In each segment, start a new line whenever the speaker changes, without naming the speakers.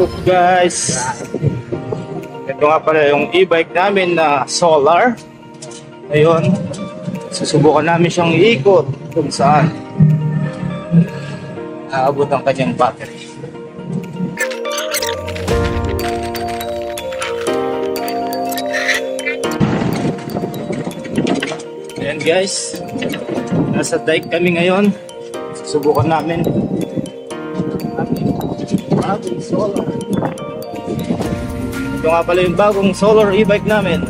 Guys, ito nga pala yung e-bike namin na solar. Ayun, susubukan namin siyang iikot kung saan aabot ang kanyang battery. Ayan guys, nasa dike kami ngayon. Susubukan namin bagong solar. Ito nga pala yung bagong solar e-bike namin.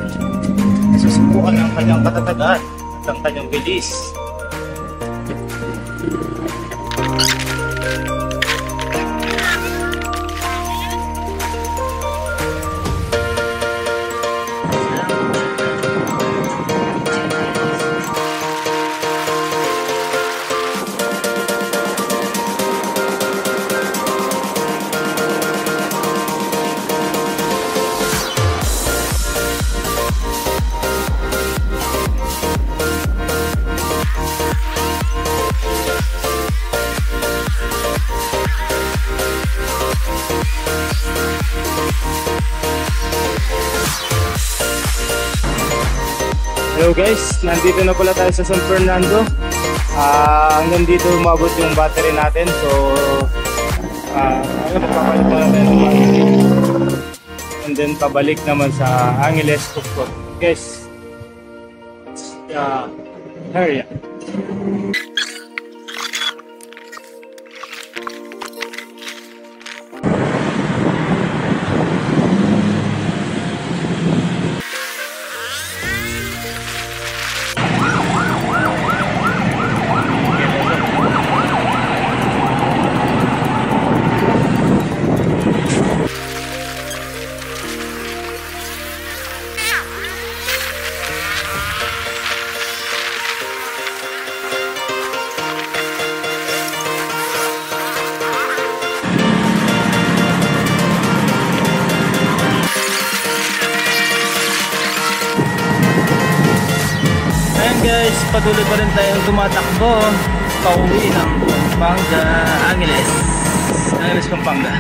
Susubukan ang kanyang katatagan at ang kanyang bilis. Hello guys, nandito na pala tayo sa San Fernando. Hanggang dito umabot yung battery natin. So, magpapalit na natin ng battery. And then pabalik naman sa Angeles, Tucson. Guys, area. Guys, patuloy pa rin tayong tumatakbo pauwi ng Pampanga, Angeles, Pampanga.